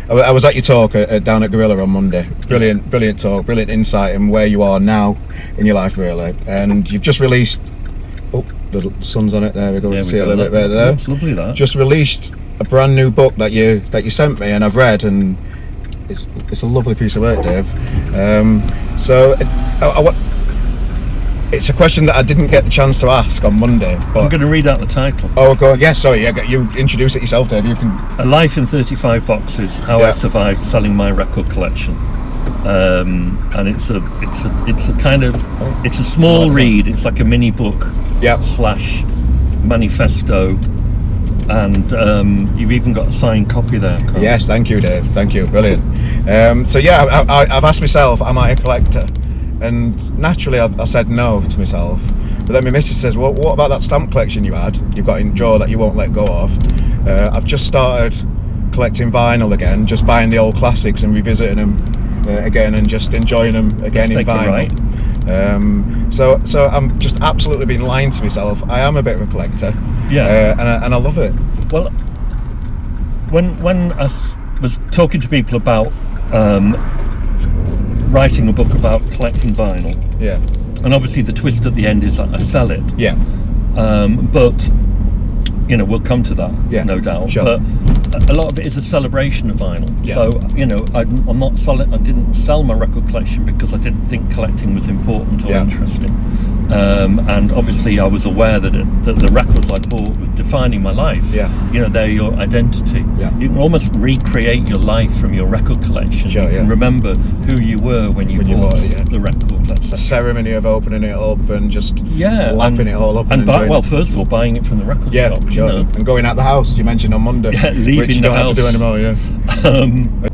I was at your talk down at Gorilla on Monday. Brilliant talk, brilliant insight in where you are now in your life, really. And you've just released. Oh, the sun's on it. There we go. Yeah, see it a little bit better there. It's lovely, that. Just released a brand new book that you sent me, and I've read, and it's a lovely piece of work, Dave. It's a question that I didn't get the chance to ask on Monday. But I'm going to read out the title. Oh, go on. Yeah, sorry. Yeah, you introduce it yourself, Dave. You can. A Life in 35 Boxes: How I Survived Selling My Record Collection. And it's a kind of it's a small read. It's like a mini book slash manifesto, and you've even got a signed copy there, Carl. Yes, thank you, Dave. Thank you. Brilliant. So yeah, I've asked myself, am I a collector? And naturally I said no to myself, but then my missus says, well, what about that stamp collection you've got in drawer that you won't let go of? I've just started collecting vinyl again, just buying the old classics and revisiting them again and just enjoying them again in vinyl. Right. So I'm just absolutely being lying to myself. I am a bit of a collector, and I love it. Well, when I was talking to people about writing a book about collecting vinyl. Yeah. And obviously the twist at the end is that I sell it. Yeah. But we'll come to that, no doubt. Sure. But a lot of it is a celebration of vinyl. Yeah. So, I'm not selling. I didn't sell my record collection because I didn't think collecting was important or interesting. And obviously I was aware that the records I bought were defining my life. Yeah. They're your identity. Yeah. You can almost recreate your life from your record collection. Sure, you can remember who you were when you bought the record. Let's say. The ceremony of opening it up and just lapping it all up. First of all, buying it from the record shop. Sure. And going out the house, you mentioned on Monday, which you don't have to do anymore. Yeah.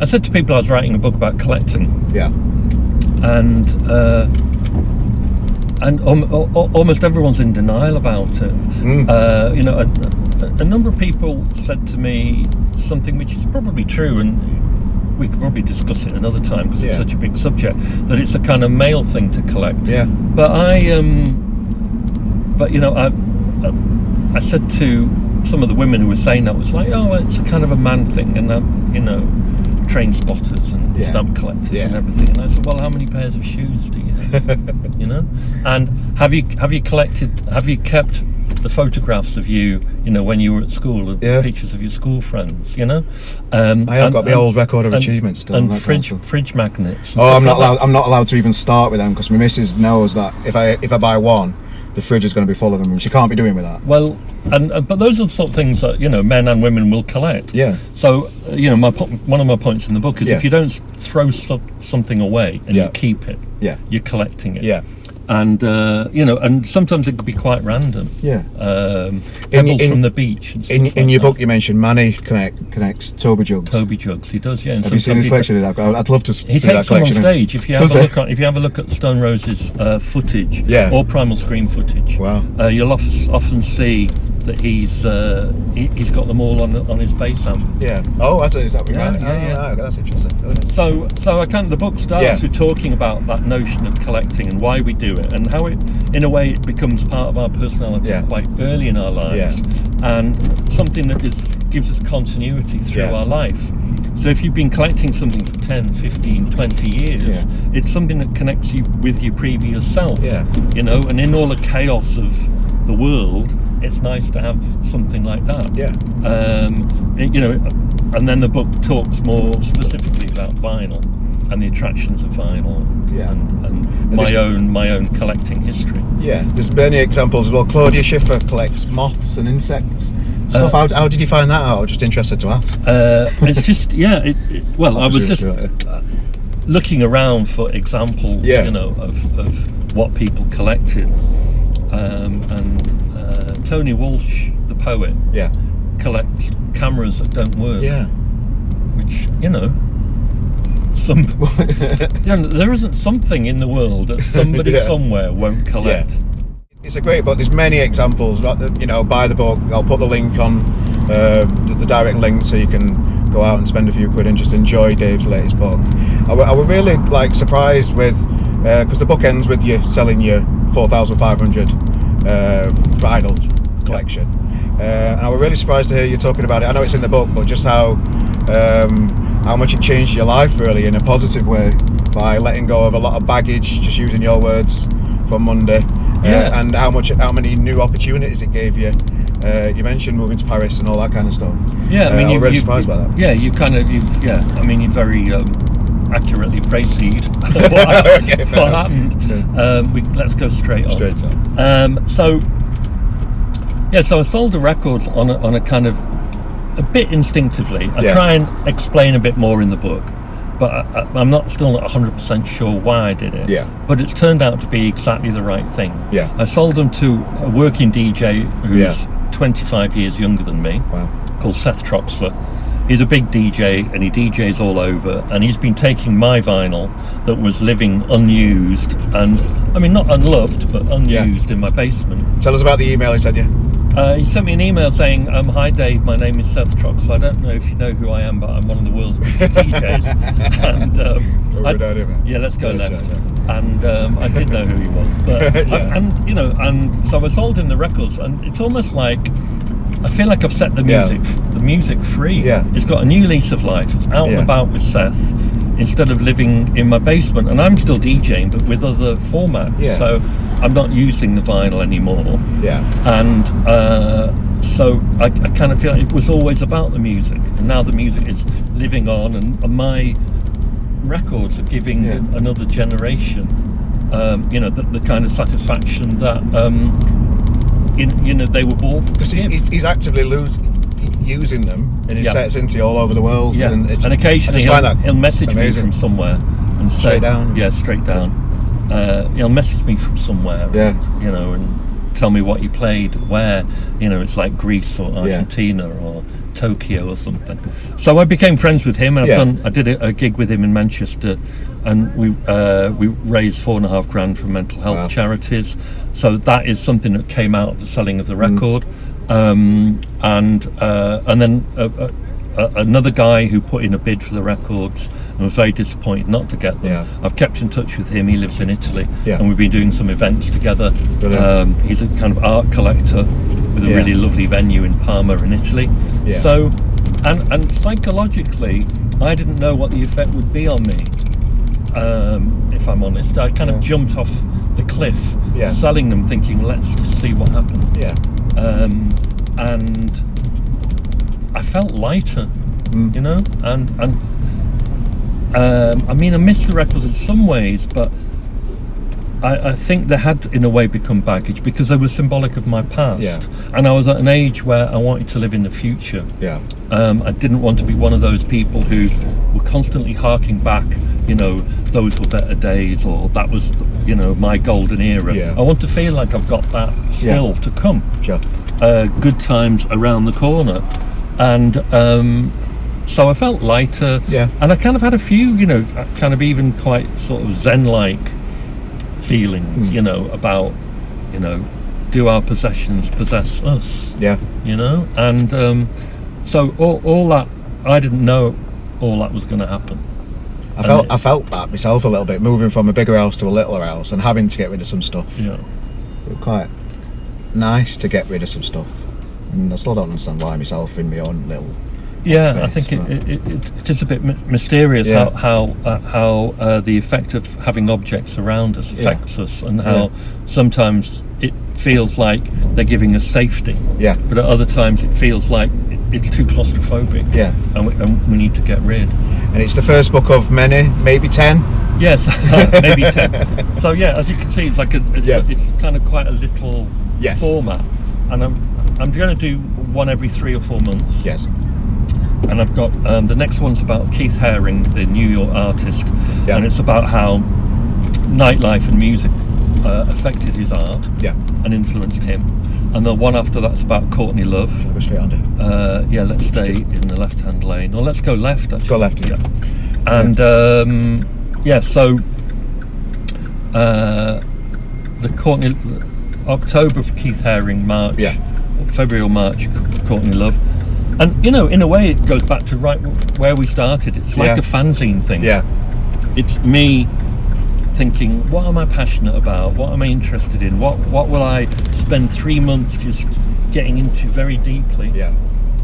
I said to people I was writing a book about collecting. Yeah. And almost everyone's in denial about it. A number of people said to me something which is probably true, and we could probably discuss it another time because it's such a big subject, that it's a kind of male thing to collect. Yeah. But I said to some of the women who were saying that, was like, oh, it's a kind of a man thing, and train spotters and stamp collectors and everything. And I said, well, how many pairs of shoes do you have? And have you kept the photographs of you, when you were at school, pictures of your school friends, I have got the old record of achievements still. And fridge magnets. I'm not allowed to even start with them because my missus knows that if I buy one, the fridge is going to be full of them, and she can't be doing with that. Well, but those are the sort of things that men and women will collect. Yeah. So one of my points in the book is if you don't throw something away and you keep it, you're collecting it. Yeah. And and sometimes it could be quite random. Yeah. Pebbles from the beach. And in your book, you mentioned Manny connects Toby Jugs. Toby Jugs, he does. Yeah. And have you seen his collection? I'd love to see that collection. He takes them on stage. If you have a look at Stone Roses footage, or Primal Scream footage, you'll often see that he's got them all on his bass amp. Yeah. Oh, is that right? Yeah. That's interesting. So the book starts with talking about that notion of collecting and why we do it, and how it, in a way, it becomes part of our personality quite early in our lives, and something that gives us continuity through our life. So if you've been collecting something for 10, 15, 20 years, it's something that connects you with your previous self. Yeah. And in all the chaos of the world, it's nice to have something like that. Yeah. And then the book talks more specifically about vinyl and the attractions of vinyl and my own collecting history. Yeah, there's many examples as well. Claudia Schiffer collects moths and insects. Stuff. How did you find that out? I'm just interested to ask. It's just I was just looking around for examples, of what people collected, and Tony Walsh, the poet, collects cameras that don't work. Yeah, which there isn't something in the world that somebody somewhere won't collect. Yeah. It's a great book. There's many examples. Buy the book. I'll put the link on, the direct link, so you can go out and spend a few quid and just enjoy Dave's latest book. I was really surprised with because the book ends with you selling your 4,500 vinyl collection, and I was really surprised to hear you talking about it. I know it's in the book, but just how how much it changed your life really in a positive way by letting go of a lot of baggage, just using your words from Monday, and how many new opportunities it gave you. You mentioned moving to Paris and all that kind of stuff. Yeah, I mean, I'm really surprised by that. Yeah, you very accurately précised what happened. Let's go straight on. So I sold the records on a kind of a bit instinctively. I try and explain a bit more in the book, but I'm still not 100% sure why I did it. Yeah. But it's turned out to be exactly the right thing. Yeah. I sold them to a working DJ who's 25 years younger than me. Wow. Called Seth Troxler. He's a big DJ and he DJs all over, and he's been taking my vinyl that was living unused, and I mean not unloved but unused in my basement. Tell us about the email he sent you. He sent me an email saying, "Hi Dave, my name is Seth Troxler. I don't know if you know who I am, but I'm one of the world's biggest DJs." And let's go left. Sure. And I did know who he was, but and so I sold him the records, and it's almost like I feel like I've set the music free. Yeah. It's got a new lease of life. It's out and about with Seth instead of living in my basement, and I'm still DJing but with other formats. Yeah. So I'm not using the vinyl anymore. Yeah. And so I kind of feel like it was always about the music, and now the music is living on, and my records are giving another generation the kind of satisfaction that they were born because he's actively using them in his sets into all over the world. Yeah. And occasionally he'll message me from somewhere and say straight down. He'll message me from somewhere. Yeah. And tell me what he played where. It's like Greece or Argentina or Tokyo or something. So I became friends with him, and I did a gig with him in Manchester, and we raised $4,500 for mental health charities. So that is something that came out of the selling of the record. And then another guy who put in a bid for the records and was very disappointed not to get them. Yeah. I've kept in touch with him. He lives in Italy, and we've been doing some events together. He's a kind of art collector with a really lovely venue in Parma in Italy. Yeah. So, and psychologically, I didn't know what the effect would be on me. If I'm honest, I kind of jumped off the cliff, selling them, thinking, let's see what happens. Yeah. And I felt lighter, and I mean, I missed the records in some ways, but I think they had, in a way, become baggage because they were symbolic of my past, and I was at an age where I wanted to live in the future. Yeah. I didn't want to be one of those people who were constantly harking back, those were better days, or that was, my golden era. Yeah. I want to feel like I've got that still to come. Sure. Good times around the corner, and so I felt lighter. Yeah. And I kind of had a few, kind of even quite sort of Zen-like feelings, about, do our possessions possess us? Yeah. And so all that, I didn't know all that was going to happen. I felt that myself a little bit, moving from a bigger house to a littler house and having to get rid of some stuff. Yeah. It was quite nice to get rid of some stuff, and I still don't understand why myself in my own little space, I think it is a bit mysterious how the effect of having objects around us affects us, and how sometimes it feels like they're giving us safety, but at other times it feels like it's too claustrophobic, and we need to get rid. And it's the first book of many, maybe 10. Yes, maybe 10. So as you can see, it's like it's kind of quite a little format, and I'm going to do one every 3 or 4 months. Yes. And I've got the next one's about Keith Haring, the New York artist, and it's about how nightlife and music affected his art and influenced him. And the one after that's about Courtney Love. Shall I go straight under? Let's stay in the left-hand lane. Or let's go left, actually. Go left, And so the Courtney, October for Keith Haring, March, February or March, Courtney Love. And in a way it goes back to right where we started. It's like a fanzine thing. Yeah. It's me thinking, what am I passionate about? What am I interested in? What will I spend 3 months just getting into very deeply? Yeah.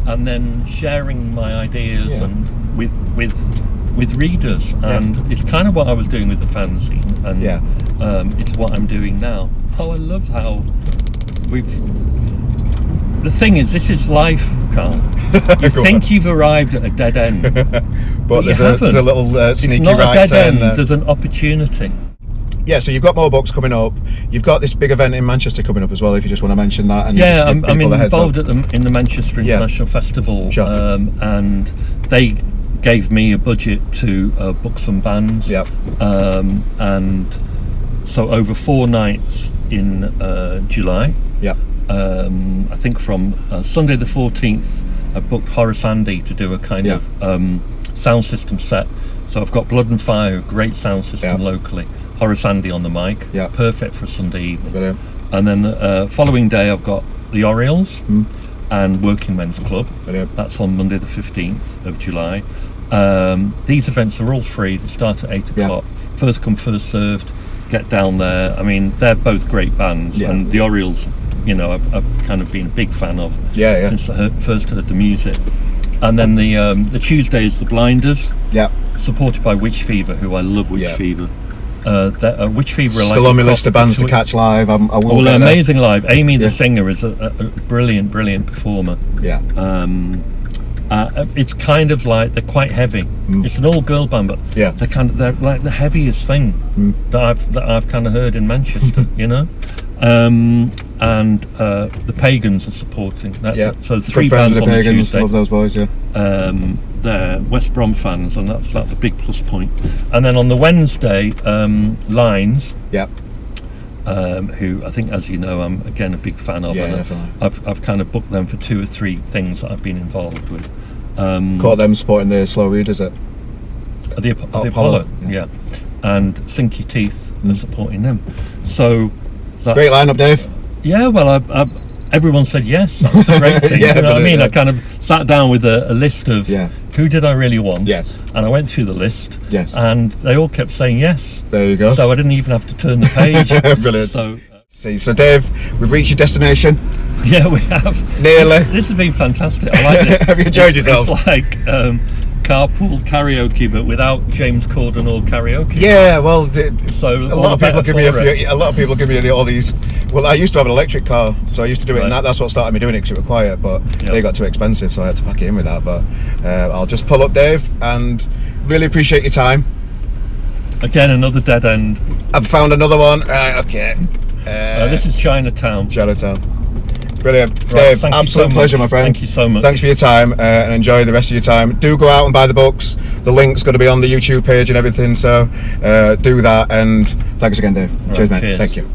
And then sharing my ideas and with readers, and it's kind of what I was doing with the fanzine, and it's what I'm doing now. Oh, I love how the thing is, this is life, Carl. You think you've arrived at a dead end, but there's a little sneaky it's not right a dead turn end, there. There's an opportunity. Yeah, so you've got more books coming up. You've got this big event in Manchester coming up as well, if you just want to mention that. And yeah, I'm involved in the Manchester International Festival, sure. And they gave me a budget to book some bands. Yep. And so over 4 nights in July, yep. I think from Sunday the 14th, I booked Horace Andy to do a kind of sound system set. So I've got Blood and Fire, great sound system locally. Horace Andy on the mic, perfect for a Sunday evening. Brilliant. And then the following day I've got the Orioles and Working Men's Club. Brilliant. That's on Monday the 15th of July. These events are all free. They start at 8 o'clock. First come, first served. Get down there. I mean, they're both great bands, and the Orioles, you know, I've kind of been a big fan of since I first heard the music. And then the Tuesday is the Blinders, supported by Witch Fever, who I love. Witch Fever. Witch Fever are still on my list of bands to catch live. I will well, amazing live. Amy, the singer, is a brilliant performer. Yeah. It's kind of like they're quite heavy. It's an all-girl band, but they're like the heaviest thing that I've kind of heard in Manchester. You know. And the Pagans are supporting that. So 3 bands on the Tuesday. Love those boys. They're West Brom fans, and that's a big plus point. And then on the Wednesday, Lines, who I think, as you know, I'm again a big fan of. Yeah, definitely. I've kind of booked them for 2 or 3 things that I've been involved with. Caught them supporting the Slow Readers at the Apollo, and Sink Your Teeth are supporting them. So great lineup, Dave. Yeah, well, everyone said yes. That's a great thing. You know what I mean? I kind of sat down with a list of who did I really want. Yes. And I went through the list. Yes. And they all kept saying yes. There you go. So I didn't even have to turn the page. Brilliant. So Dave, we've reached your destination. Yeah, we have. Nearly. This has been fantastic. I like this. Have you enjoyed yourself? It's like carpool karaoke, but without James Corden or karaoke. Yeah, well, so a lot of people give me all these. Well, I used to have an electric car, so I used to do it, and that's what started me doing it, because it was quiet. But they got too expensive, so I had to pack it in with that. But I'll just pull up, Dave, and really appreciate your time. Again, another dead end. I've found another one. Right, okay. This is Chinatown. Brilliant. Right, Dave, absolute pleasure, my friend. Thank you so much. Thanks for your time, and enjoy the rest of your time. Do go out and buy the books. The link's going to be on the YouTube page and everything, so do that. And thanks again, Dave. Cheers, mate. Thank you.